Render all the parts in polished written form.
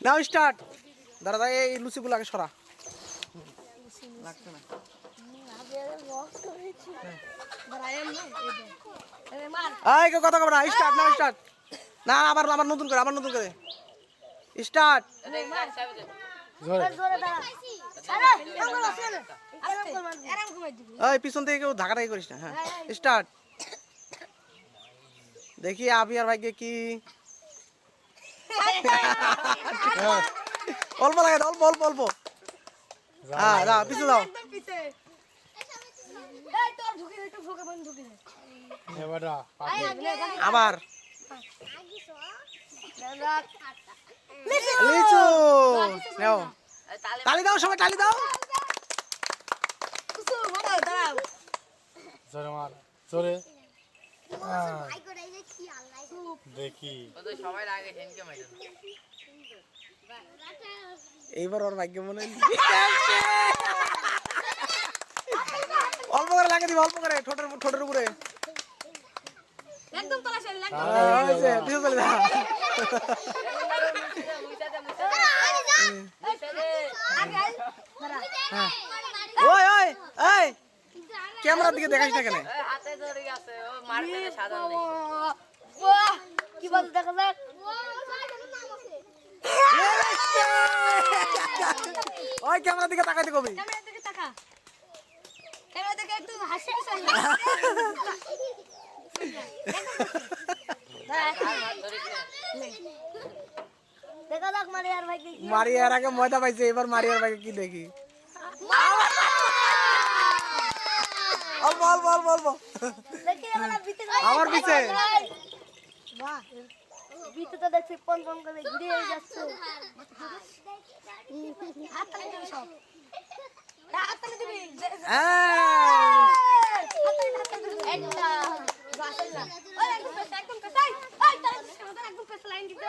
নাও start. দাঁড়া এই লুচিগুলো আগে সরা। লাগছে না। কথা কব না, স্টার্ট না স্টার্ট। না আবার নতুন করে স্টার্ট। এই পিছন থেকে কেউ ধাক্কাধাকি করিস না। হ্যাঁ স্টার্ট। দেখি আবি আর ভাইকে কি অল্প লাগে, অল্প। হ্যাঁ যাও পিছু যাও। আবার লিচু নাও। তালি দাও সবাই, তালি দাও। জোরে মার, জোরে। দেখি এইবার ওর ভাগ্য মনে অল্প করে লাগে দিবি, অল্প করে ঠোঁটের উপরে। একদম তলা শেল একদম পিছু চলে যা। ওই ওই এই ক্যামেরার দিকে দেখাস না কেন? হাতে ধরে গেছে ও মার্কেটে সাধারণ নেই। বাহ কি বল দেখা যাক ওই ক্যামেরার দিকে তাকাইতে কবি। ক্যামেরা দিকে তাকা ক্যামেরা দিকে একটু হাসি চাই দেখা যাক মারিয়ার ভাইকে কি মারিয়ার আগে ময়দা পাইছে, এবার মারিয়ার ভাইকে কি দেখি। অল্প দেখি এবার বিতে আমার পিছে। বাহ বিতে তো দেখছি পন করে ঘুরে যাচ্ছে হাত তালি দিবি সব হাত তালি দিবি একটা বাসলা ওই একদম পেছাই ওই তাহলে একদম পেছ লাইন দিতে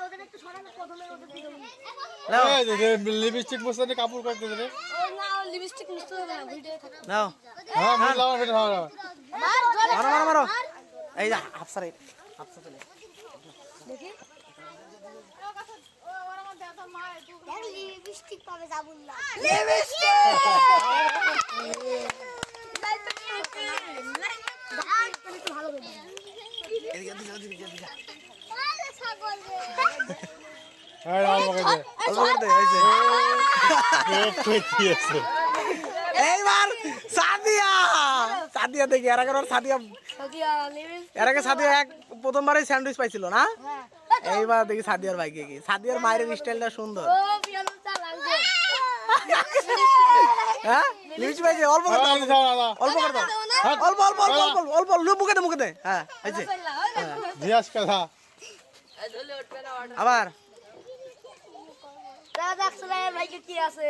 ওদের একটু ছড়া না প্রথমে ওদের দিকে লিপস্টিক মুছতে কাপড় করতে দে। ওই না লিপস্টিক মুছতে হবে না ভিডিও থাকে নাও হ্যাঁ মুছলাম এটা হ্যাঁ। মার জোরে মারো। এই যা হাফসা চলে দেখি লিপস্টিক পাবে যাবুল্লাহ হ্যাঁ অল্প করে দে। অল্প করে দে, এই যে। কি আছে? এইবার সাদিয়া দেখি এর আগে সাদিয়া প্রথমবারে স্যান্ডউইচ পাইছিল না। এইবার দেখি সাদিয়ার ভাইকে কি। সাদিয়ার মায়ের স্টাইলটা সুন্দর। হ্যাঁ লিচু পাইছে, অল্প করে দাও, অল্প মুখে দে। হ্যাঁ হয়েছে। জিয়াস কথা এই ধুলে উঠবে না অর্ডার। আবার ভাইকে কি আছে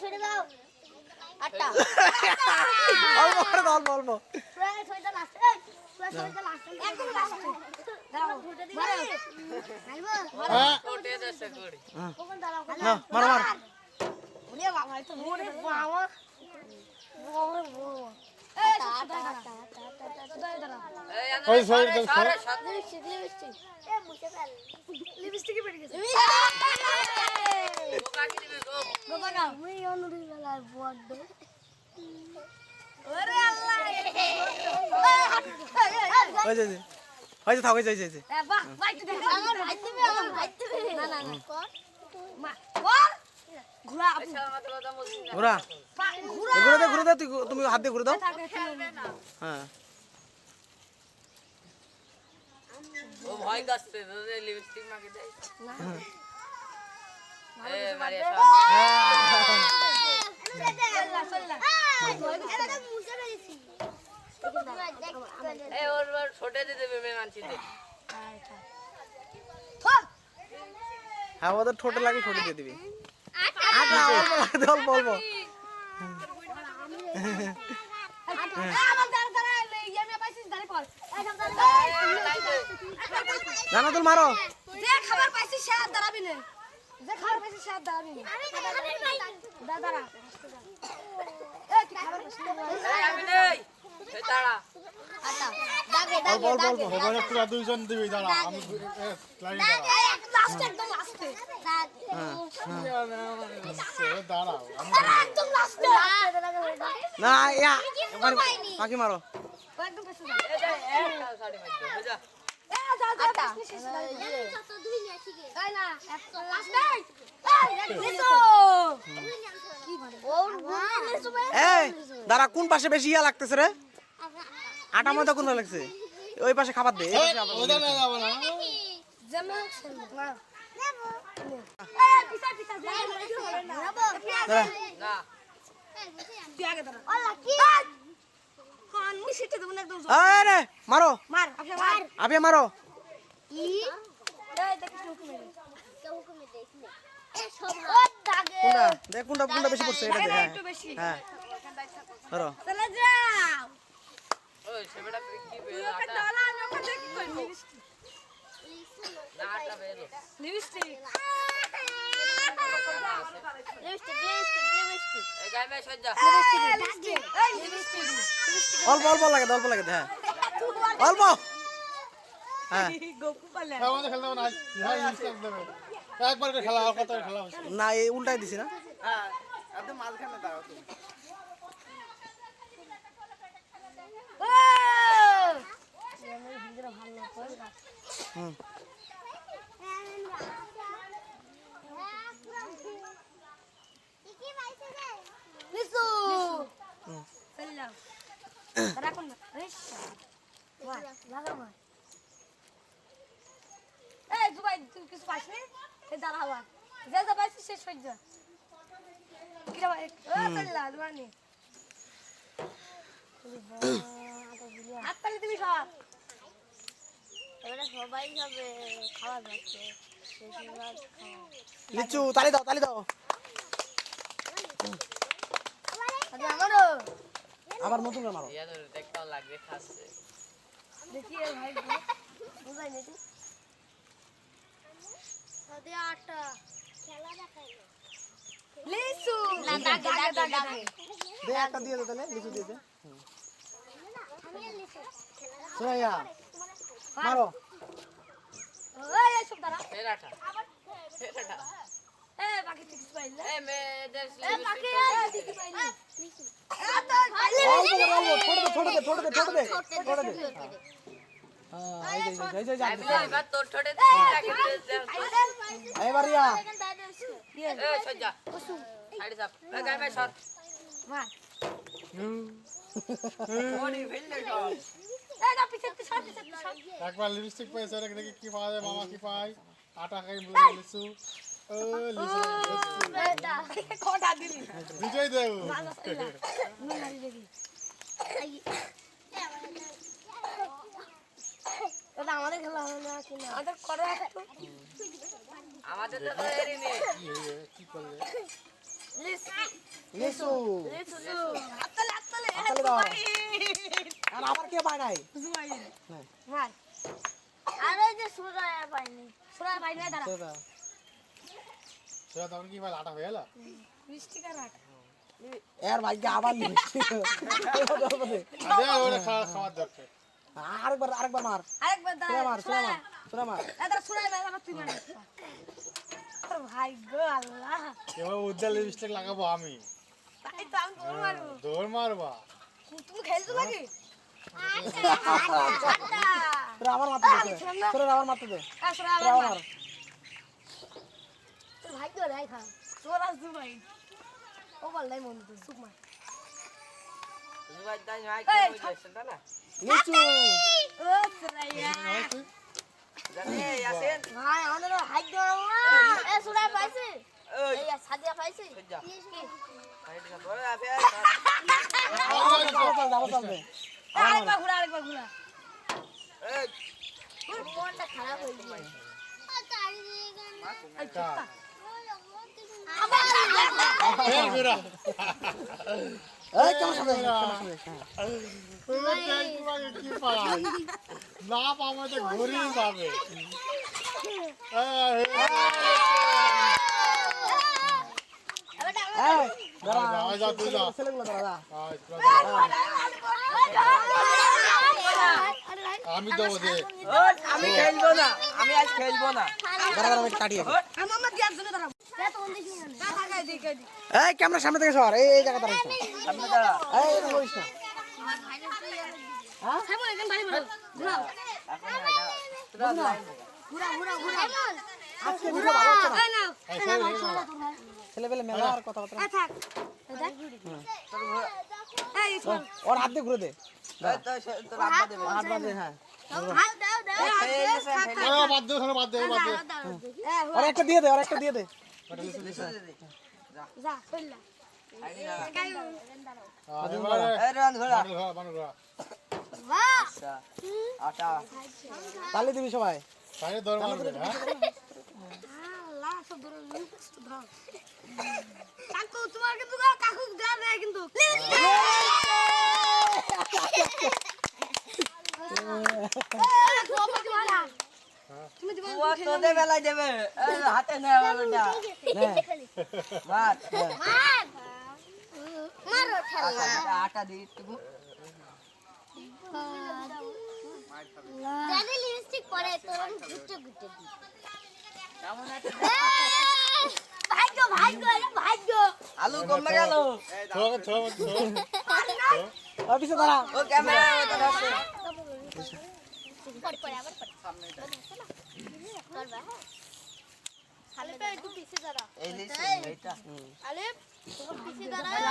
ছেড়ে দাও আটটা অল্প করে দাও, অল্প একদম লাস্টে দাও হ্যাঁ ওটে দেশে করি। না মারো। ওরে বাবা তো ওরে বাবা এই ওই আন্দা সরে দে, সারে সরে। সাথে লিপস্টিক পেড়ে গেছে বোকা কি দিবে গো। বাবা না ওই অনুরি বেলার বড় ওরে আল্লাহ হয়েছে থাক, হয়েছে। বাহ ভাই তো দেখ আমার ভাই দিবে না কর মা কর ঘুরা এই শালা মাথা কথা বলছিস না। ঘুরা ঘুরে দে, তুমি হাত দিয়ে ঘুরে দাও। হ্যাঁ ও ভয় করছে তোদের লিপস্টিক মাকে দেয়। এ মারিয়া এই ওর ছোটে দিয়ে দেবে মেমানচিতে। হ্যাঁ ওদের ঠোঁটে লাগে, ঠোঁটে দিয়ে দিবি। অল্প জানা তুল মারো। যে খাবার পাইছিস সে আর দাঁড়াবি না যে খাবার পাইছিস সে আর দাঁড়াবি না দাঁড়া এই তুই খাবার পাইছিস আমি নেই দাঁড়া আটা দাগে অল্প দাগে অল্প অল্প এবারে তোরা দুইজন দিবি দাঁড়া আমি লাইন দাঁড়া লাস্টে একদম লাস্টে দাগে দাঁড়াও আমি একদম লাস্টে না ইয়া পাখি মারো একদম পেছনে এই যে একটা সাড়ি মার দে যা এ যা যা পেছনে শেষ না যত দুই নিয়ে শিখে তাই না একটা লাস্টে এই লিসু কি বলে ও লিসু এই দাঁড়া কোন পাশে বেশি ইয়া লাগতেছে রে আটা ময়দা কোন লাগছে ওই পাশে খাবার দে এই পাশে আবার ওটা না যাবো না জামা না নেবো এ পিছা পিছা যা নেবো দাঁড়া। না তুই আগে দাঁড়া আল্লাহ কি কোন মিশিতে দেব না একদম এই রে মারো মার আপনি মার আবে মারো কি এই দেখ কেউ হুকুমে দেখ এ সব ও দাগে কোনটা দেখ কোনটা বেশি পড়ছে এটা দে একটু বেশি হ্যাঁ ধরো চলে যাও ওই সেবেটা কি বেল ওকে আটা দলা আমি ওকে দেখি কই না আটা বেল লিপস্টিক লিপস্টিক এই গায় মে সজ্জা লিপস্টিক এই লিপস্টিক অল্প অল্প লাগে হ্যাঁ অল্প হ্যাঁ গোপু পালে আমাদের খেলতে হবে না হ্যাঁ ইনস্টাগ্রাম দেবে একবার করে খেলা আর কত খেলা হচ্ছে না এই উল্টাই দিছি না ও হুম লিসু সাল্লাম রাখুন না রেশ ওয়া লাগা মা এই জুবাই তুই কিছু পাস না এই দাঁড়া হওয়া যা যা পাইছিস শেষ হয়ে যা কি রে ভাই ও সাল্লাম জুবানি আত্মালি তুমি সব এবারে সবাই যাবে খাওয়া যাচ্ছে লিচু তালি দাও আরে আমারও আবার নতুন করে মারো ইয়া তো দেখতে লাগে খাচ্ছে দেখি এ ভাই বুঝাই নি তুই সদে আটা খেলা দেখাই লিসু না দাগে দে একটা দিয়ে দে তাহলে লিচু দিয়ে দে আমি লিসু সোয়া মারো ওই এই সব দাঁড়া ফেরাটা ফেরাটা এ বাকি ঠিক পাইলে এই মে দেশ এ বাকি ঠিক পাইলে লিসু ছোট দে হ্যাঁ এই যে আমি বাত তোর ঠোঁটে থাকে এবার ইয়া এই সজ্জা সাইড যা এই গায় মে সর মার বডি ফেললে সব এই না পিছে পিছে একবার লিপস্টিক পেয়েছে ওরা দেখি কি পাওয়া যায় মামা কি পায় আটা খাই লিচু ও লিচু বেটা কোটা দিলি বিজয় দেব নুন মারি দেখি এটা আমাদের খেলা হবে না কিনা আমাদের করো একটু আমাদের তো এরি নেই কি করবে লিচু লিসু হাতলে হাততালি দাও। আর আবার কে পায় নাই মার আরে যে সুরায়া পাইনি সুরায়া পাইনি দাঁড়া সেটা। সেটা তখন কি ভাই আটা হয়ে গেল মিষ্টি কারাট এর ভাগ্যে আবার লিপস্টিক আরে ওরা খাওয়ার দরকার আরেকবার মার আরেকবার দাঁড়া সুরা মার দাদা সুরায়া মার আবার তুই মার তোর ভাই গো আল্লাহ এবার উজ্জ্বল লিপস্টিক লাগাবো আমি তাই তো আমি তোর মারবো দৌড় মারবা তুমি খেলতে নাকি সুরা আবার মারতে দে সুরা আবার মারতে দে সুরা আবার মার তোর ভাই তো রাই খা তোর আজ দুবাই ও বললাই মন তো সুক মার জুবাই দাই ভাই কই যাচ্ছে না লিচু ও সুরাইয়া জানে ইয়াসিন ভাই আমাদের হাই দাও এ সুরাই পাইছি ওই এই সাদিয়া পাইছি সজ্জা কি সাইড যা বড় আপে আরেকবার ঘুরা এই তোর মনটা খারাপ হয়ে গেছে এই চুপটা ফের বেরা এই কেমন সামনে কি পাই না পাবো তো ঘুরি যাবে এই দাঁড়া যা তুই যা ছেলেগুলো দাঁড়া আয় আমি দেবো দে আমি খেলবো না, আমি আজ খেলবো না। দাঁড়া আমি কাটি আগে। আমার দিয়ার জন্য দাঁড়াও এই ক্যামেরা সামনে থেকে সর, এই জায়গা দাঁড়া। সামনে দাঁড়া। এই এটা বলিস না। সাইমন একদম ভারী ভালো ঘুরাও এখন না, যা। তোরা লাইন দে। ঘুরাও আজকে ভিডিও ভালো হচ্ছে না। এই নাও ছেলেবেলে মেলা আর কথাবার্তা। এই থাক তোর ঘোড়া- এই শোন ওর হাত দিয়ে ঘুরে দে। এই তোর আব্বা দেবে। হাত বাঁধে, হ্যাঁ। হাত দাও বাদ দে বাদ দে বাদ দে ওর একটা দিয়ে দে, ওর একটা দিয়ে দে। লিসু দে দে। যা চললা আইডি না। এবারে এই রান ঘোড়া। বানর ঘোড়া বাহ আচ্ছা, আটা। তালি দিবি সবাই। তাই দর মারবে হ্যাঁ আল্লাহ সব ধরে ধর কাকু তোমার কিন্তু কাকু গান দেয় কিন্তু তুমি দিবা ও তোদের বেলায় দেবে। এই হাতে নে আমার বেটা। হ্যাঁ। মার। মারো ঠেলা আটা দি একটু। জানি লিপস্টিক পরে তোর গুটে গুটে দি কেমন আছে? ভাগ্য ভাগ্য ভাগ্য আলু কমে গেল। থো থো ওর পিছে দাঁড়া। ও ক্যামেরা ওটা ধরছে। পরে পরে আবার পরে সামনে করবা হ্যাঁ আলিফ একটু পিছে দাঁড়া এই লিসু এইটা। আলিফ তুমি পিছে দাঁড়া এই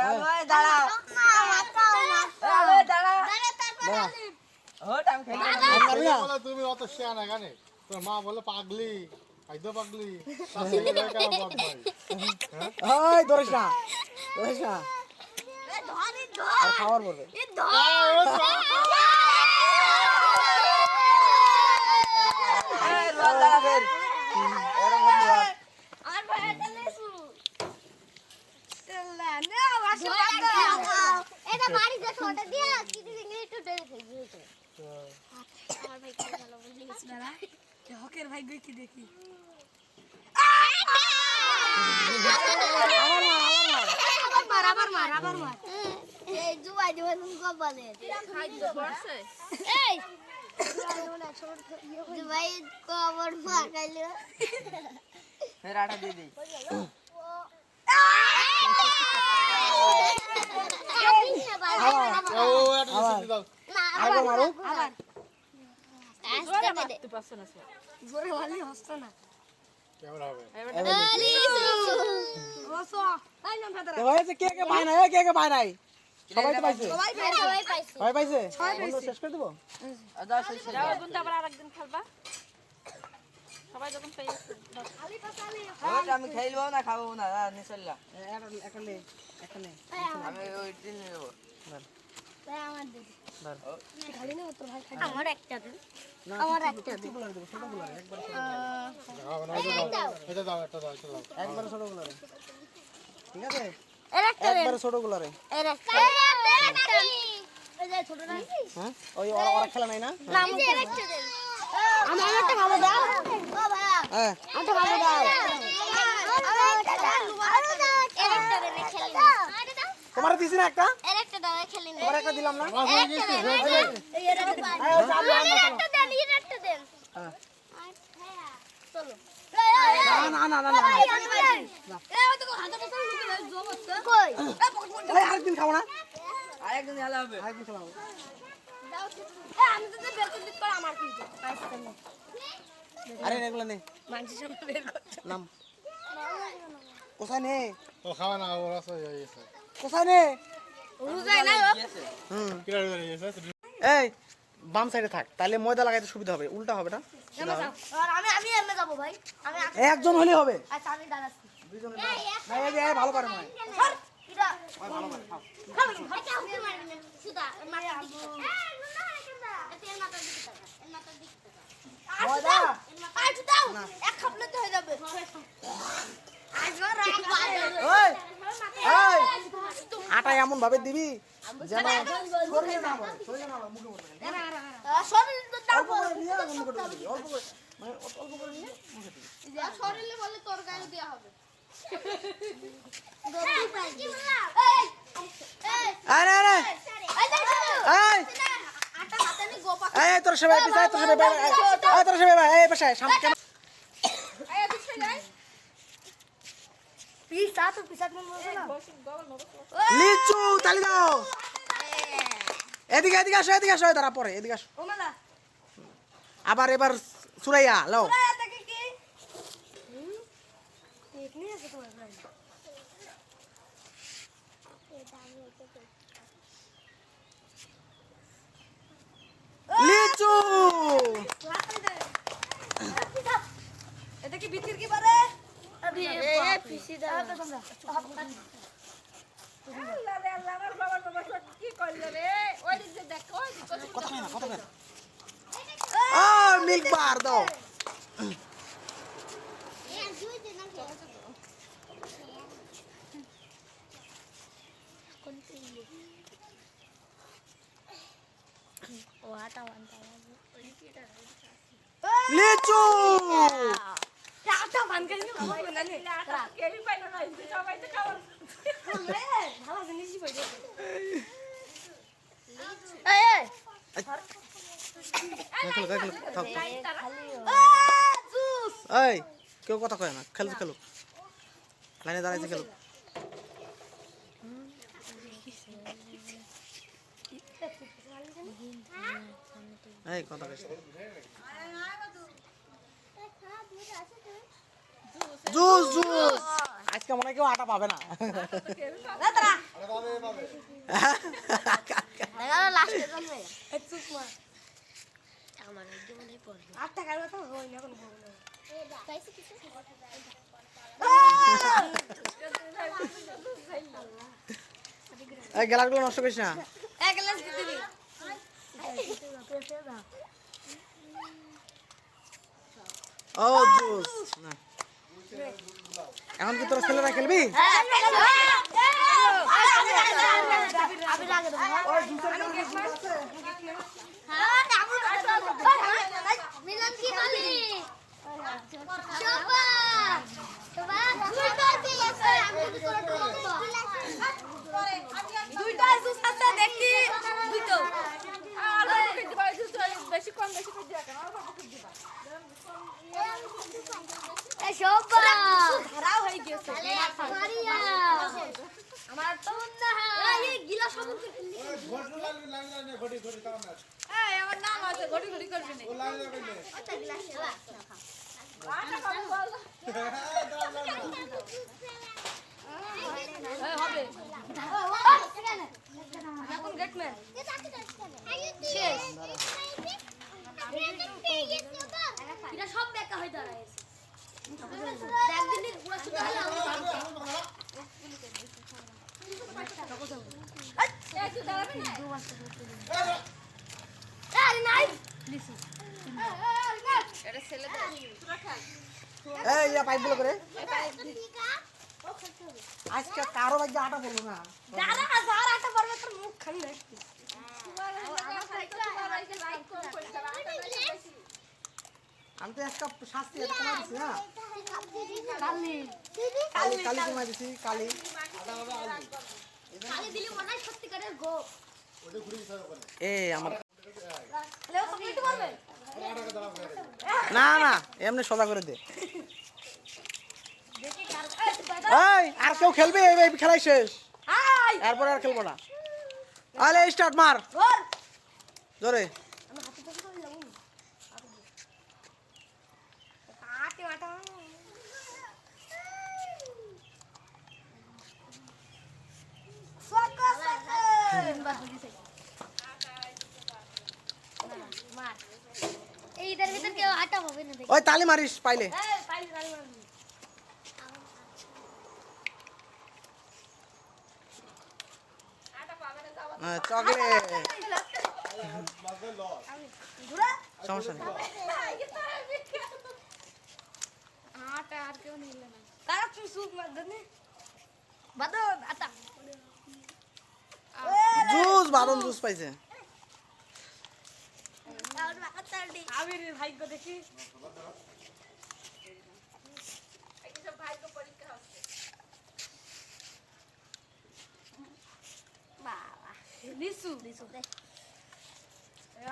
আলু এই দাঁড়া। এই আলু এই দাঁড়া। তারপর আলিফ হট আমি খেলবো না। মারবি না? বলে তুমি অত শিয়ানা গানে তোর মা বলে পাগলি আইদো পাগলি শাশুড়ি বলে কেন বক ভাই ওই ধরিস না, ধরিস না। এ ধরি ধর আর খাবার বলবে। এ ধর এই রোল দাঁড়া ফের। এরকম রোল। আর ভাইটা লেসু চল্লা না আসো এটা বাড়ি যা ছোট দিয়া কি দিন একটু ডরে থেকে গিয়েছে আমার ভাই কি ভালো বুঝলি না কে হকের ভাই গই কি দেখি আবার মার এই জুয়াই দিবা তুমি কপালে খাইতে পড়ছে এই জুয়াই কবর ফাকাইলো ফের আটা দিয়ে দিই। ও এটা লিসু দাও আগে মারো। জোরে মারলি হচ্ছে না কেমন হবে এ হয়েছে, কে কে পায় না? এই কে কে পায় নাই? সবাই তো পাইছে। সবাই পাইছে সবাই পাইছে? বন্ধ শেষ করে দেবো? দাও শেষ করে দাও। হট আমি খেলবো না খাবো না নিচল্লা। একটা নে, একটা নে। আমি ওই দিন নেবো। আমার দিদি ধর। আমার একটা দিন না, আমার একটা দিন ছোটগুলো দেবো, ছোটগুলো রে, একবার এটা দাও এটা দাও একবার ছোটগুলো রে। ঠিক আছে? এর একটা দিন একবার ছোটগুলো রে। এর একটা দিন এই যে ছোট না হ্যাঁ? ওই ওরা খেলা নাই না? এই যে এর একটা দিন আমার একটা ভালো দাও ও ভাই হ্যাঁ। আমাকে ভালো দাও এর একটা দিন খেলি তোমার দিছি না একটা? এর একটা দাও খেলি তোমার একটা দিলাম না? এর একটা দেন এর একটা দেন এই ওই চাপ না, এর একটা দেন এর একটা দেন হ্যাঁ। চলো না, না, না, না, না। কই এই আরেকদিন খাবো না? আরেকদিন খেলা হবে। আরেকদিন খেলাম। আমি তো বেতন দিতে পারি আমার কি আরে এগুলো নে, মানুষের সামনে বের করছে নাম। কোথায় নে? ও খাওয়া না ও রাস্তা যাই আছে কোথায় নে? রুজাই না কি আছে? হুম। কিরা যাই আছে এই বাম সাইডে থাক, তাহলে ময়দা লাগাইতে সুবিধা হবে। উল্টা হবে না? আর আমি এমনি যাব ভাই আমি একজন হলেই হবে। আচ্ছা আমি দাঁড়াচ্ছি দুইজন না, এই যে ভালো পারে মনে হয়। সর এটা ওই ভালো পারে, খাও। এটা আপনি মারবেন না সুদা মারতে দিকে এর মাথা দিকে টাকা এর মাথা দিকে টাকা ময়দা। আজ দাও এক খাপলে তো হয়ে যাবে আজ ওই, এই, আটা এমন ভাবে দিবি যেন শরীরে না পড়ে, শরীরে না পড়ে, মুখে পড়বে। শরীর তো দাও অল্প করে নিয়ে মুখে পড়ে দিবি, অল্প করে, মানে অল্প করে নিয়ে মুখে দিবি। শরীরে বলে তোর গায়ে দেওয়া হবে আরে আরে এই এই আটা হাতে নি গোপা এই তোর সবাই পিছাই তোর সবাই এই তোর সবাই এই পাশে সামনে আয় দিছে যাই পিসা তো পিসা কোন বলছ না লিচু তালি দাও এদিকে আসো দাঁড়া পরে এদিকে আসো ও মালা আবার এবার সুরাইয়া লও আয় দেখি কি দেখনি আছে তোমার ভাই লিচু এটা কি বিক্রি কি পারে এ পিসি দা কথা কয় ও মিল্ক বার দাও লিচু আটা বান করে নি খাবো না নে আটা কেবি পাইলো না সবাই তো খাবো ভালো জিনিস পাইছে এই এই জুস এই কেউ কথা কয় না খেলো লাইনে দাঁড়াইছে খেলো এই কথা কইছ জুস আজকে মনে হয় কেউ আটা পাবে না দাদা আরে বাবে দেখা লাস্টে জমে এই চুপ মার আমার একদম নাই পড় 8 টাকার কথা হই না কোন হবে না পাইছে কিছু এই গ্লাসগুলো নষ্ট করিস না এক গ্লাস দিতে দি ও জুস না এখন কি তোরা ছেলেরা খেলবি আমি লাগে দেব মিলন কি বলি শোভা দুইটা দিয়েছে আমি কি করে দুইটা জুস আছে দেখি দুইটো বেশি কম দিয়া কেন এ শোভা খারাপ হয়ে গেছে মারিয়া আমার তো না এই গিলা সব ঘটনা লাগবে ঘটি তাও না এই আমার নাম আছে ঘড়ি করবি না ও লাগে কইলে ওটা গ্লাস আটা কম বল এই হবে এখন গেটম্যান শেষ এটা সব বেকা হয়ে দাঁড়ায় একদিনের পুরো ছোট হলো আরে নাই এটা ছেলে এই ইয়া পাইপগুলো করে আজকে কারো ভাগ্যে আটা পড়লো না দাদা হাজার আটা পারবে তোর মুখ খালি দেখতে আমি তো একটা শাস্তি এটা কমাই দিছি হ্যাঁ কালি কালি কমাই দিছি কালি কালি দিলি মনে হয় সত্যিকারের গো ওটা ঘুরে দিতে হবে আমার লেও তুমি একটু বলবে টাকা দাও করে না এমনি সোজা করে দে দেখি কার এই আর কেউ খেলবে এই খেলাই শেষ হাই এরপরে আর খেলবো না আলে স্টার্ট মার ধর জোরে আমি হাতে ধরে তো লাগুন আটে আটা এইটার ভিতর কেউ আটা হবে না দেখি ওই তালি মারিস পাইলে এই পাইলি গালি মারবি চকলেট মাঝে লস ঘুরা সমস্যা নেই আটা আর কেউ নিলে না কারা তুই সুপ মার দনে বাদন আটা জুস বাদন জুস পাইছে আবির ভাগ্য দেখি বাবা লিসু লিসু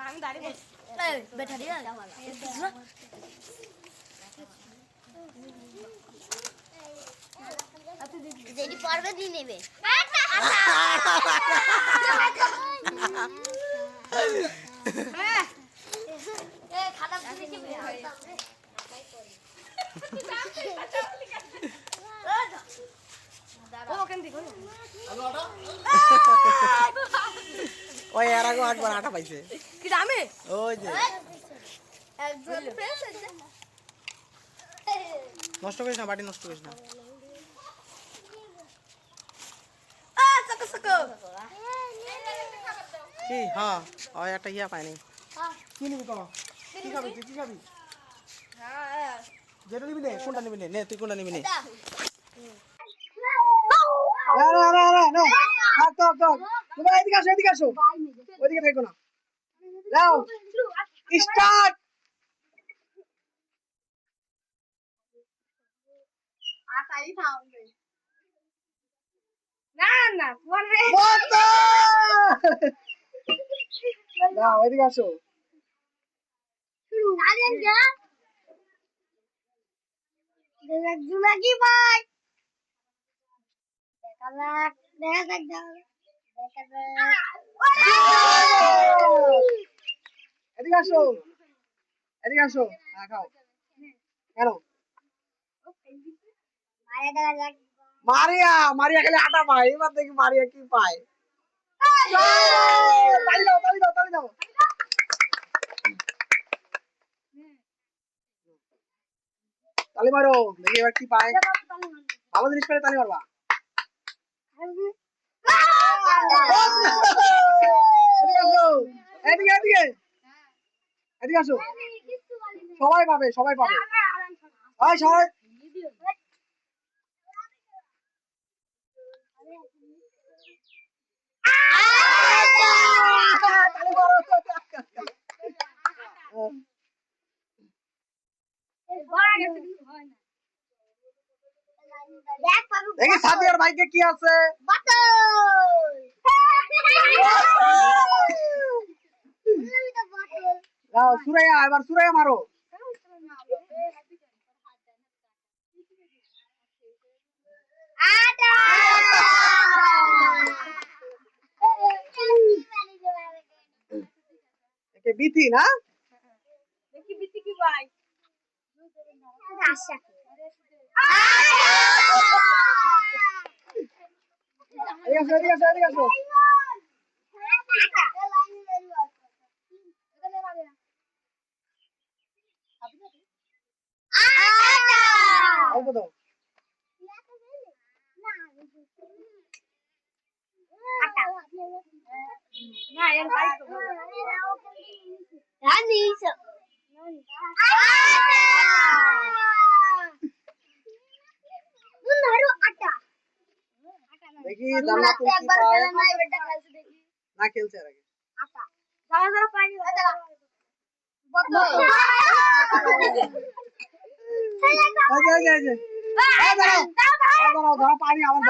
আমি দাঁড়িয়ে বলছি ব্যাটারি যেটি পর্বে দিয়ে নেবে খাতা ওই এর আগে একবার আটা পাইছে কি দামে ওই যে একজন ফ্রেন্ড আছে নষ্ট করিস না বাটি নষ্ট করিস না সাকো সাকো কি হ্যাঁ ওই একটা ইয়া পাইনি কি নিবি তো কি খাবি তুই কি খাবি যেটা নিবি নে কোনটা নিবি নে তুই কোনটা নিবি নে তুমি এদিকে আসো ওইদিকে থেকো না যাও স্টার্ট না না পরে যাও এদিকে আসো জুনাকি ভাই দেখা যাক দেখা যাক এদিকে আসো খাও কেন মারিয়া খালি আটা পায় এবার দেখি মারিয়া কি পায় তালি দাও তালি মারো দেখি এবার কি পায় ভালো জিনিস পেলে তালি মারবা এদিকে আসো সবাই পাবে ওই সবাই তালি মারো দেখি সাদিয়ার ভাইকে কি আছে সুরাইয়া এবার সুরাইয়া মারো বিথি না দেখি বিতি কি ভাই আশা এদিকে আসো অল্প দাও দেখি জান্নাতুল কি পায় না খেলছে আর আগে দাও পানি আমার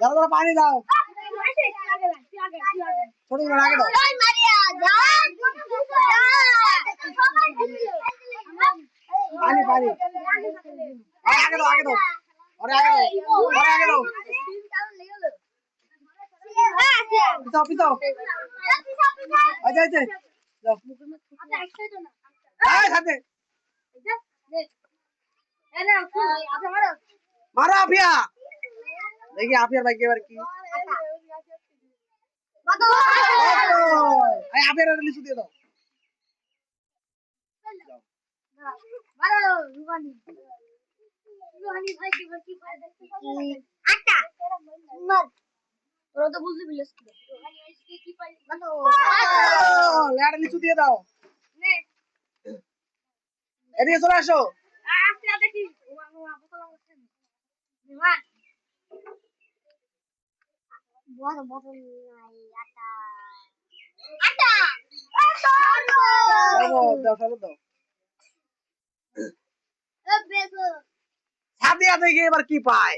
দাও পানি দাও ছোট করে আগে দাও পানি আগে দাও আগে দাও পিছাও আচ্ছা সাথে মারো আফিয়া দেখি আফিয়ার ভাই এবার কি আফিয়ার লিচু দিয়ে দাও লিচু দিয়ে দাও এদিকে চলে আসো সাদিয়া দেখি এবার কি পায়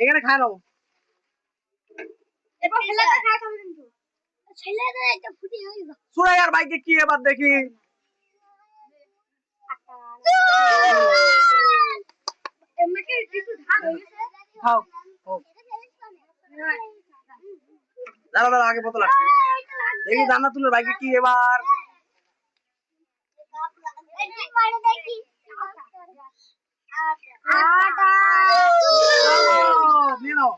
এখানে খায় নাও। সুরাইয়ার বাইকে কি এবার দেখি। খাও দাঁড়া দাঁড়া আগে বোতল আসছে। দেখি জান্নাতুলের বাইকে কি এবার। নিয়ে নাও।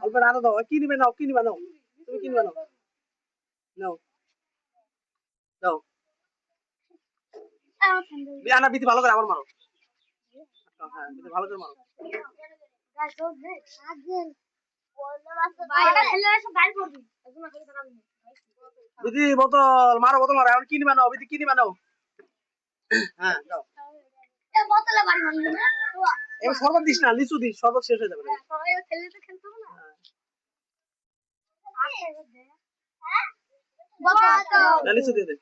অল্প আরো দাও। কি নিবে নাও, কি নিবে নাও, তুমি কি নিবে নাও, নাও দাও। বিয়ানা বিধি ভালো করে আবার মারো। হ্যাঁ বিধি ভালো করে মারো। বিধি বোতল মারো, বোতল মারো। এখন কি নিবে নাও, বিধি কি নিবে নাও। হ্যাঁ দাও। এবার শরবত দিস না, লিচু দিস, শরবত শেষ হয়ে যাবে। লিচু দিয়ে দে।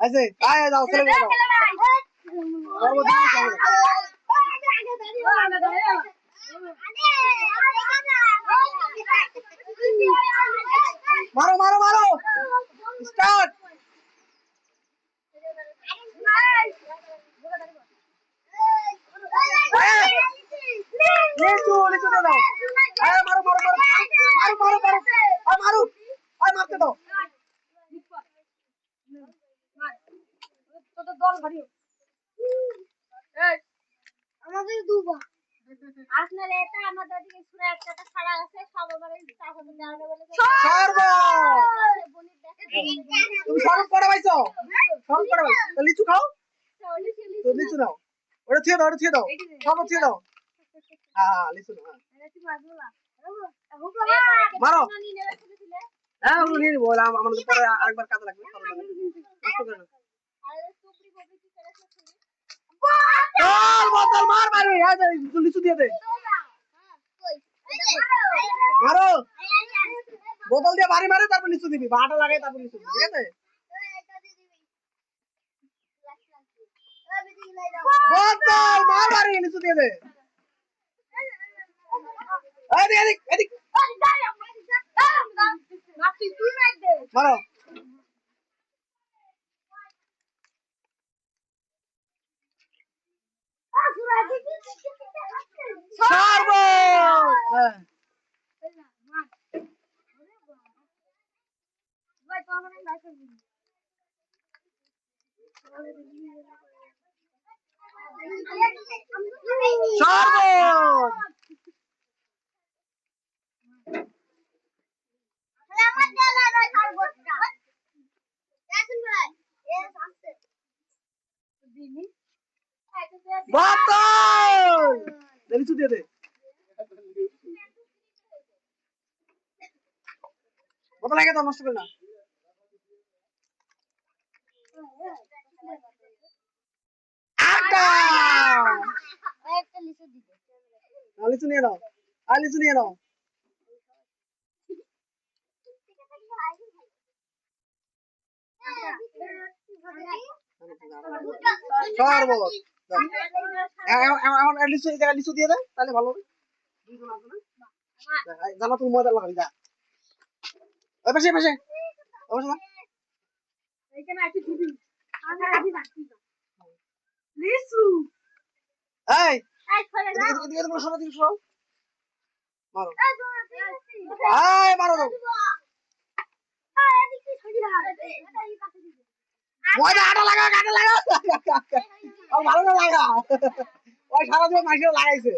আচ্ছা আয় দাও, ছেলে দাও। শরবত দিস, শরবত। মারো মারো মারো, স্টার্ট। লিচু লিচু দিয়ে দাও। আয় মারো মারো মারো মারো মারো মারো, আয় মারো, আয় মারতে দাও। আমাদের দুবা আপনার এটা আমাদের দিকে সুরা একটা ছাড়া আছে সব আবার তাহলে জানা বলে তুমি শরবত করে পাইছো, শরবত করে পাইছো। তো লিচু খাও, তো লিচু নাও। ওটা থিয়ে দাও, ওটা থিয়ে দাও, শরবত থিয়ে দাও। হ্যাঁ লিচু নাও। মারো। হ্যাঁ ওগুলো নিয়ে নিবো, আমাদের পরে আরেকবার কাজে লাগবে। নষ্ট করে না। চল বোতল মার মারি, লিচু দিয়ে দে। মারো, বোতল দিয়ে বাড়ি মারে, তারপর লিচু দিবি, বাটা লাগাই তারপর লিচু দিবি, ঠিক আছে। বোতল মার মারি, লিচু দিয়ে দে। এদিক এদিক এদিক মারো। শরবত। হ্যাঁ শরবত। বোতল লিচু দিয়ে দে। বোতল লাগে তো, নষ্ট করে না। লিচু নিয়ে নাও, আর লিচু নিয়ে নাও। শরবত এখন লিচু, এই জায়গায় লিচু দিয়ে দে, তাহলে ভালো হবে। জানা তুমি মজা লাগাবি, যা ওই পাশে পাশে লিচু। এই এদিকে সরো, দিকে সরো। মারো, এই মারো দাও। মজা আটা লাগা, কাটা লাগা। ভালো না লাগা, ওই সারা জীবন মাইকে লাগাইছে।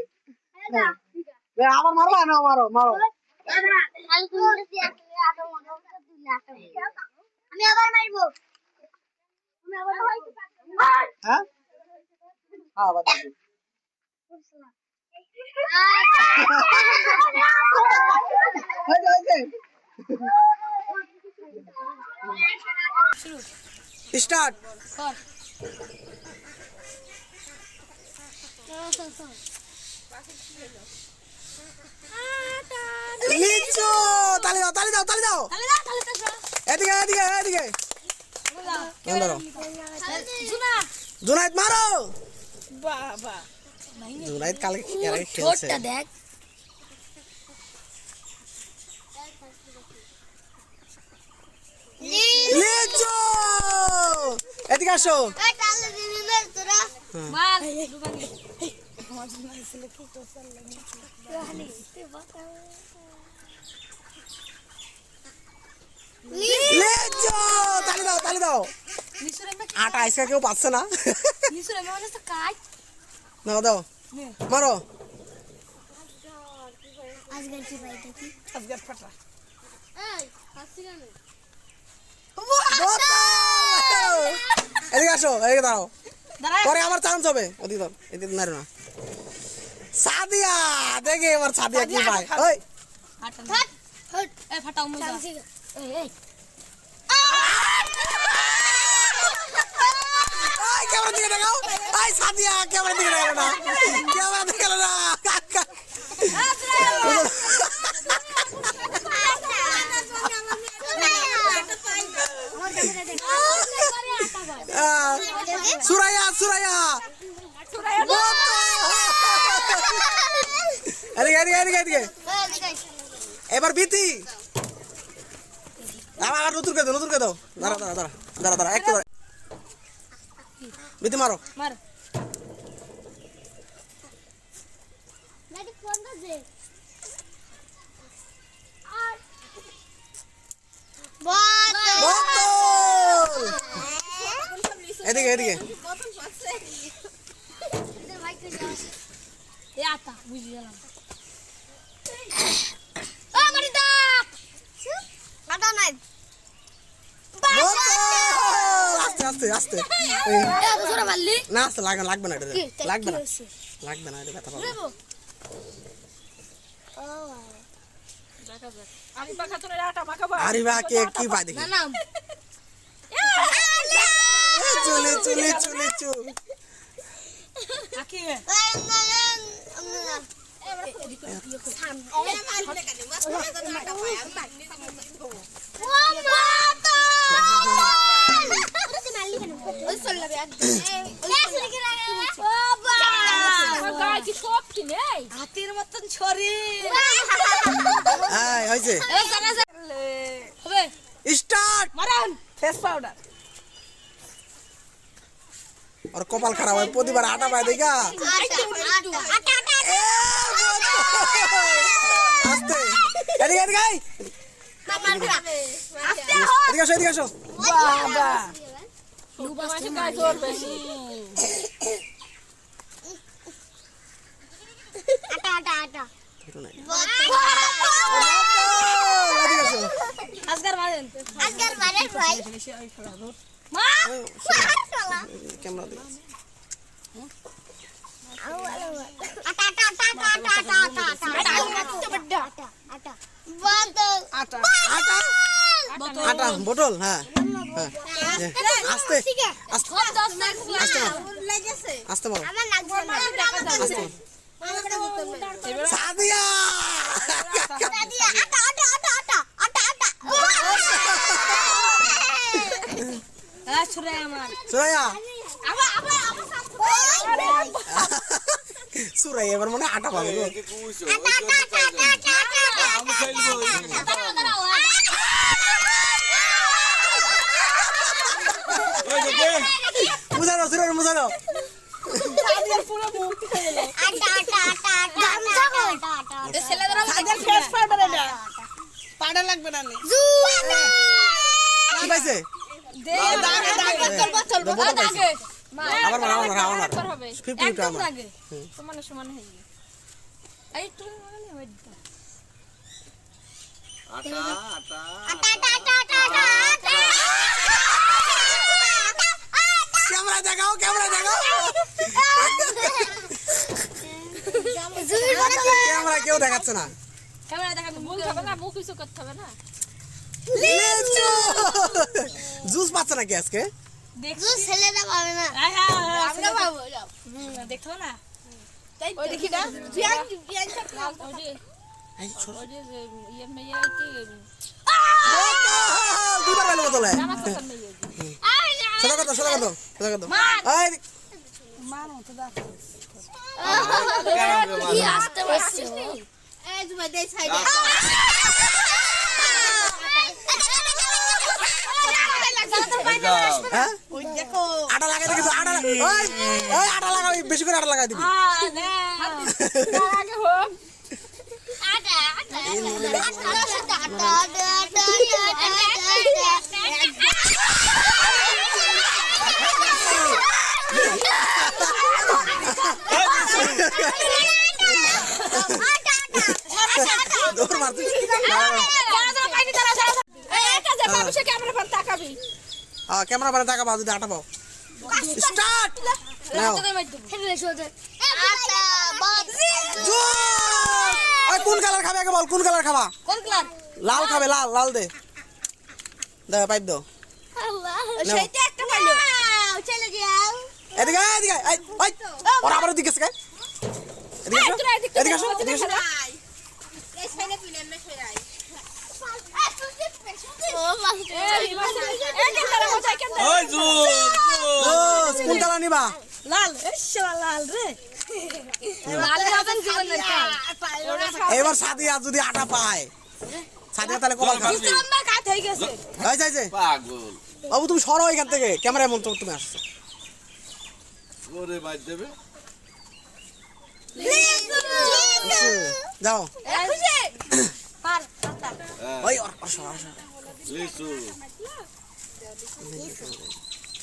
আবার মারো না, মারো মারো। আমি আবার মারবো। হ্যাঁ আবার স্টার্ট। লিচু তালি দাও তালি দাও তালি দাও এদিকে এদিকে এদিকে ধরো জুনাইদ মারো বাবা জুনাইদ কালকে এর আগে খেলছে দেখ লিচু এদিকে আসো মার লিচু তালি দাও তালি দাও আটা আইসা কেউ পাচ্ছে না দাও দাও মারো এদিকে আসো এদিকে দাঁড়াও পরে আমার চান্স হবে ওদিকে দাও এদিকে মারো না সাদিয়া দেখে এবার সাদিয়া কি পায় ওই ফাটাও ওই ক্যামেরা দিকে দেখাও ওই সাদিয়া ক্যামেরা দিকে দেখাও না ক্যামেরা দিকে দেখাও না সুরাইয়া সুরাইয়া এদিকে এদিকে এদিকে এদিকে এবার বিতি আবার নতুন কে দাও দাঁড়া দাঁড়া দাঁড়া দাঁড়া দাঁড়া একটু দাঁড়া বিতি মারো মার বোতল এদিকে এদিকে আতা বুঝি গেলাম আস্তে আস্তে আস্তে না আস্তে লাগবে না এটা লাগবে না লাগবে না এটা ব্যথা পাবে আরে বা কে কি পায় দেখি চলে চলে চলে চলে হাতির মতন শরীর হয়েছে স্টার্ট মারান ফেস পাউডার আর কপাল খারাপ হয় প্রতিবার আটা পায় দেখা আস্তে এদিকে এদিকে এদিকে আসো এদিকে আসো বাবা এদিকে আসো আজকার মারেন ক্যামেরা দিকে আটা আটা বোতল হ্যাঁ হ্যাঁ আস্তে আস্তে আস্তে মারো আস্তে সাদিয়া সুরাইয়া সুরাইয়া এবার মনে হয় আটা পাবে গো মুছা দাও সুরাইয়া মুছা দাও পাড়া লাগবে না কি পাইছে আবার মার আবার মার আবার মার 50 টা আমার সমান হয়ে গেছে এই একটু ক্যামেরা দেখাও ক্যামেরা দেখাও ক্যামেরা কেউ দেখাচ্ছে না ক্যামেরা দেখাবে মুখ হবে না মুখ কিছু করতে হবে না লিচু জুস পাচ্ছে নাকি আজকে দেখছো ছেলেটা পাবে না আমরা পাবো দেখো না ওই দেখি না বিয়ান এই ছোট ইয়ে মেয়ে কি দুইবার বাইলে বোতলে জামা কাপড় মেয়ে সোজা কর এই মানো তো দা কি আসতে পারছিস এই তুমি দেই সাইডে হ্যাঁ ওই দেখো আটা লাগাই দে কিছু আটা ওই ওই আটা লাগাই বেশি করে আটা লাগাই দিবি আগে হোক আটা দৌড় মারতি ক্যামেরা বারে টাকা পাও যদি আটা পাও স্টার্ট নাও ওই কোন কালার খাবে আগে বল কোন কালার খাবা লাল খাবে লাল লাল দে দে পাইপ দাও এদিকে এদিকে এই ওই ওরা আবার এদিকে এসে এদিকে আসো এদিকে আসো কোন কালার নিবা লাল লাল রে এবার সাদিয়া যদি আটা পায় সাদিয়া তাহলে কপাল খাবে এই যাইছে পাগল বাবু তুমি সরো এখান থেকে ক্যামেরা এমন তো তুমি আসছো ওরে বাইর দেবে যাও ওই সরো লিচু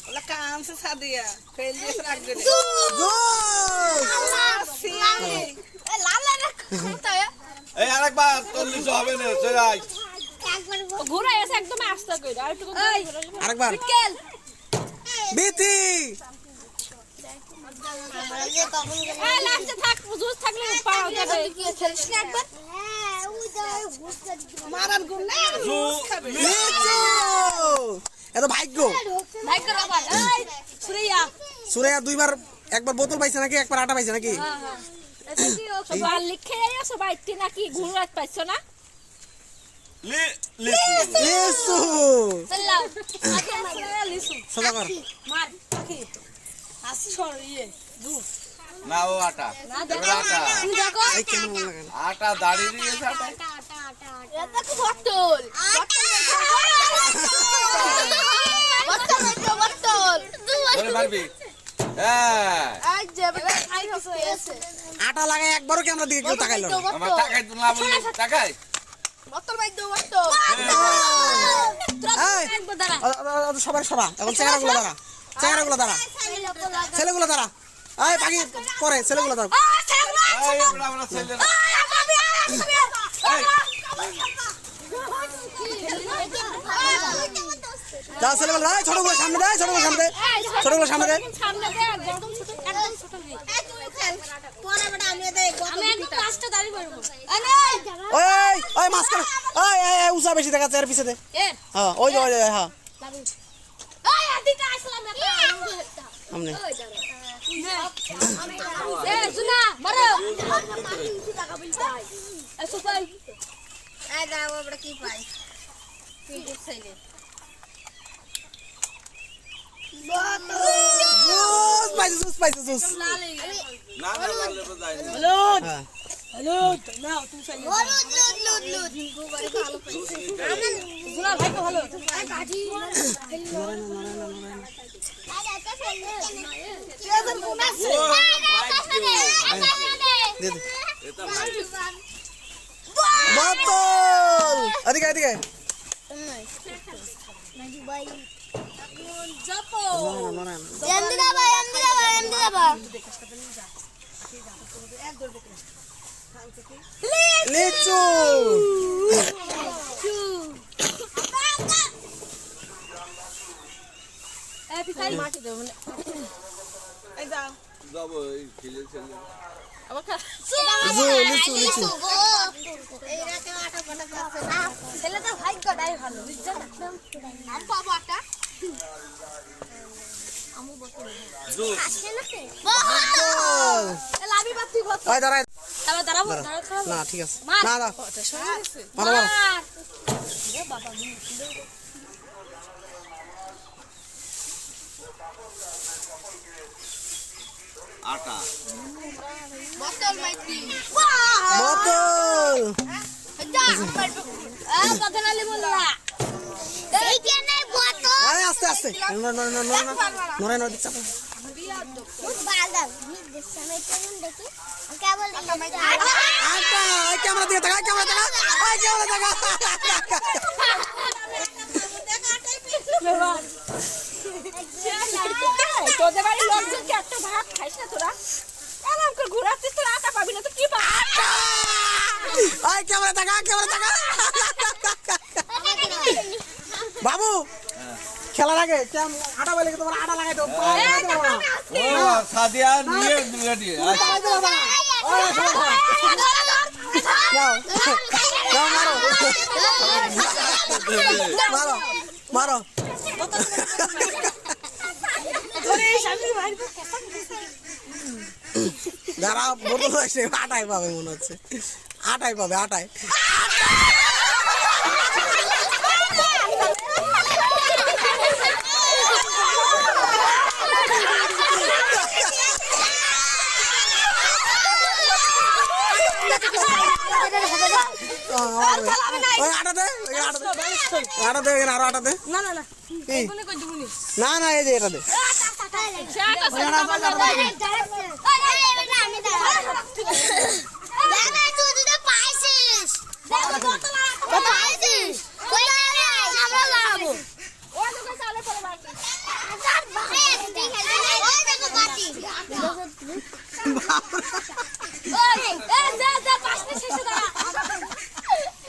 ওলা কাম সে সাদিয়া ফেল দিয়ে রাখ দে এই আরেকবার তোর লিচু হবে না চলে আয় ঘুরাই আছে একদম আস্তে কইরা আর একটু আরেকবার বিতি এই লাস্টে থাক জুস থাকলে পাওয়া যাবে খেলিস না একবার মারার গুণ না লিচু এত ভাগ্য ভাগ্য আবার এই সুরিয়া সুরাইয়া দুইবার একবার বোতল পাইছে নাকি একবার আটা পাইছে নাকি এটা কি সবাই লিখে আইছো বাইতে নাকি ঘুরাত পাইছো না লিচু লিচু চলাও আগে লিসু সোজা কর মার কি আসি সর ইয়ে জুস না ও আটা না এবার আটা তুমি দেখো এই কেন লাগাই আটা দাঁড়িয়ে দিয়েছে আটা এটা কি বটল বটল ওরে মারবি হ্যাঁ আই যাবে আই আছে আটা লাগাই একবারও ক্যামেরা দিকে কেউ তাকাইলো না আমার টাকাই তো না বললি টাকাই বটল বাই দাও বটল এই একবার দাঁড়া সবার সবা এখন চেহারাগুলো দাঁড়া চেহারাগুলো দাঁড়া ছেলেগুলো দাঁড়া এই বাকি পরে ছেলেগুলো দাঁড়া এই আমরা ছেলে না যা ছেলেগুলো এই ছোটগুলো সামনে দে ছোটগুলো সামনে দে ছোটগুলো সামনে দে সামনে দে একদম ছোট নেই আমি একদম লাস্টে দাঁড়িয়ে পড়ব ওই ওই মাস্টার ওই এই উসা বেশি দেখাচ্ছে এর পিছে দে এ হ্যাঁ ওই যে হ্যাঁ এই আদিকে আসলাম সামনে এ সুনা মারো এ সুপাই জুস পাইছে জুস না না লালে বাজাই না হলুদ হ্যাঁ হলুদ নাও তুমি চাইলে সুনা ভাই তো ভালো দে দে এটা ভাই বোতল এদিকে এদিকে লিচু এ পিছাই মাটি দেব এই যাও যাবো এই ছেলে ছেলে আবার খা লিচু লিচু ছেলেটা ভাগ্যটাই ভালো বুঝছো না আমি পাবো একটা জুস লাভি বাতি কত ওই দাঁড়ায় তারপর দাঁড়াবো না ঠিক আছে মার। না না মারো মারো আটা বোতল মাইতি বোতল কথা নালি বললা এইখানে বোতল আরে আস্তে আস্তে নরে নরে চাপ খুব ভালো নির্দেশ সময় কেমন দেখি কেবল আটা ওই ক্যামেরা দিয়ে তাকা ক্যামেরা তাকা ওই ক্যামেরা তাকা তোদের বাড়ি লোকজন কি একটা ভাত খাইস না তোরা আরাম করে ঘোরাচ্ছিস তোরা আটা পাবি না তো কি ভাত ওই ক্যামেরা তাকা বাবু খেলার আগে আটা বলে তোমার আটা লাগাই দাও ও সাদিয়া নিয়ে রেডি আচ্ছা মারো মারো যারা বোতল হয়েছে আটাই পাবে মনে হচ্ছে আটাই পাবে আটাই ওই আটাতে আটাতে আরো আটাতে না না না এই, কোনে কই দিবনি না না এই যে এটাতে ওই তো চালে পড়ে বাকি ওই এ যা যা পাশে শেষে দাঁড়া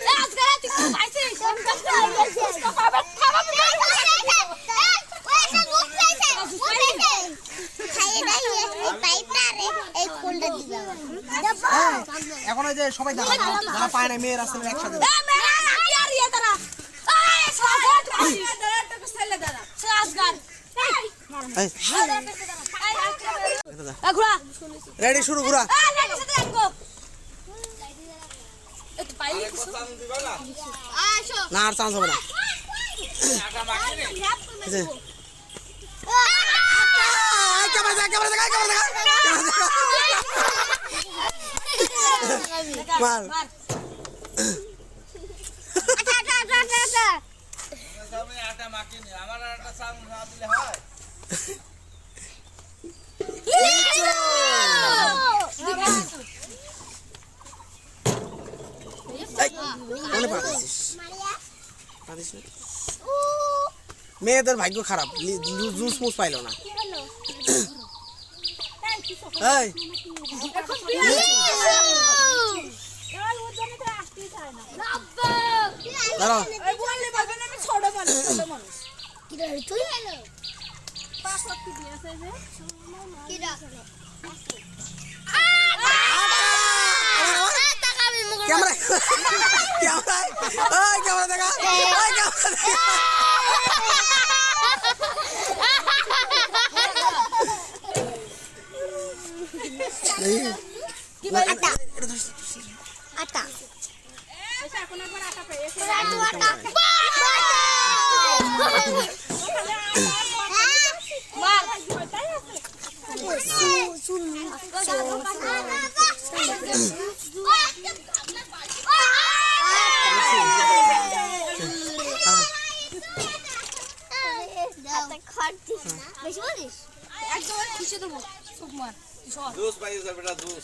এ আজকে তুই কি পাইছিস কোন কাজটা তো পাবে খাওয়া এখন ওই যে সবাই যারা পায় না মেয়ের আসলে একসাথে এ মেরা কি আর ইয়ে দাঁড়া এই সাজত দাঁড়া ছেলে দাঁড়া সাজগার এই, এ ঘোড়া রেডি শুরু ঘুরা এ লাগে সাথে রাখো এ তো পাইলি কিছু আসো না আর চান্স হবে না এই যে, এই ক্যামেরা দেখা ক্যামেরা দেখা ক্যামেরা দেখা মার আমি আটা মাখিনি আমার আটা সাম না দিলে হয় এই কোনে পাচ্ছিস পারিস না মেয়েদের ভাগ্য খারাপ জুস মুস পাইলো না এই দাঁড়াও এই বললে বলবে না আমি ছোট মানুষ তুই পাঁচ লাখ কি দিয়েছে যে ক্যামেরা ক্যামেরা ওই ক্যামেরা দেখা ওই ক্যামেরা দেখা কি বলে আটা আটা আচ্ছা এখন একবার আটা পেয়েছে আটা মার তাই আছে বেশি বলিস একদম খুশি দেবো সুপ মার জুস পাইছে বেটা জুস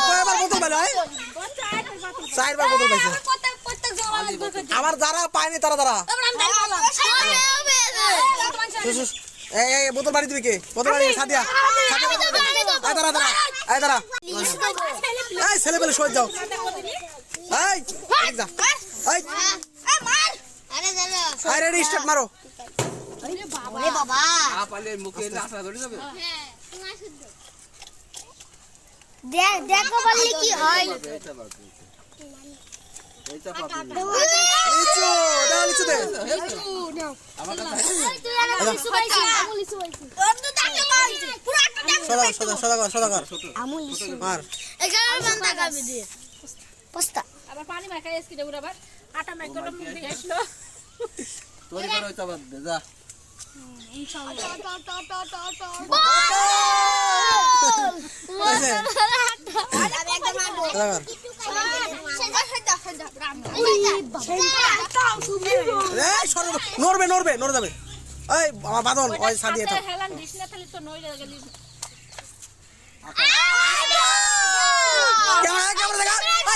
কয়বার বোতল পাইলো চারবার বোতল পাইছে প্রত্যেক জমানা দরকার আমার যারা পায়নি তারা তারা এই এই বোতল বাড়ি দিবি কে বোতল বাড়ি সাদিয়া এই দাঁড়া দাঁড়া এই দাঁড়া এই ছেলে পেলে সরে যাও এই এই যা এই এই রেডি স্টার্ট মারো বাবা পালে মুখে লাসা ধরে যাবে দেখো বললে কি হয় এইটা পাবি এইটা পাবি লিচু দাও লিচু দে সদা কর মার আবার পানি মাখাই এসকি দেবো আবার আটা মাখাটা মুখ দিয়ে আসলো তোরি করে হইতে বাদ দে যা নড়বে যাবে এই আমার বাদন ওই সাদিয়ে থাক হেলান দিস না তাহলে তো নই গেলি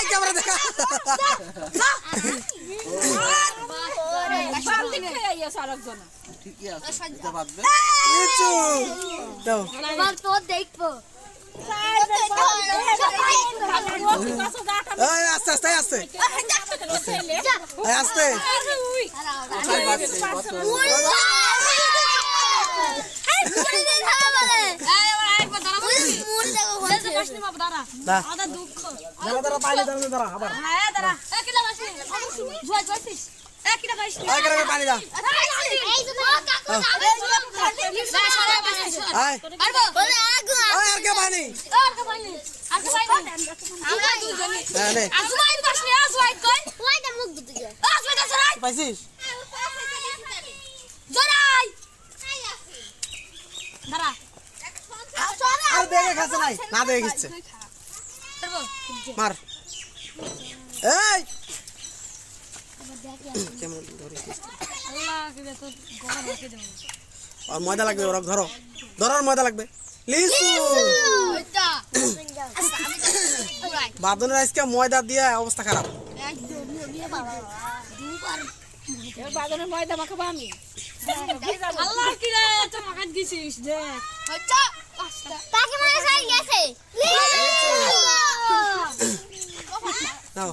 ক্যামেরা দেখা বালতি খেয়ে আইয়াছ আরেকজন ঠিকই আছে হইতে বাদ দে নিচু দাও এই আস্তে দাঁড়া আবার পানি দা আর কে পানি পাইছিস আর দেখে খাচ্ছে নাই না দেখে খাচ্ছে মার এই আর ময়দা লাগবে ওরা ধরার ময়দা লাগবে লিসু বাদনের আজকে ময়দা দিয়ে অবস্থা খারাপ এবার বাজারে ময়দা মাখাবো আমি আল্লাহ কি রে তো মাখাত দিছিস যে নাও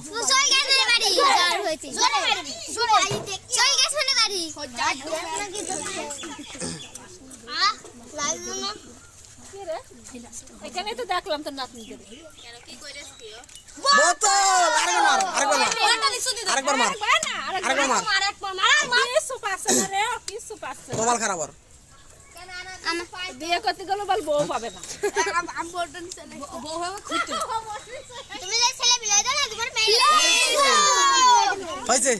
এখানে তো দেখলাম তোর নাতনিকে বোতল আরেকবার মার কমাল খারাপ আর বিয়ে করতে গেলে বল বউ পাবে না হয়েছে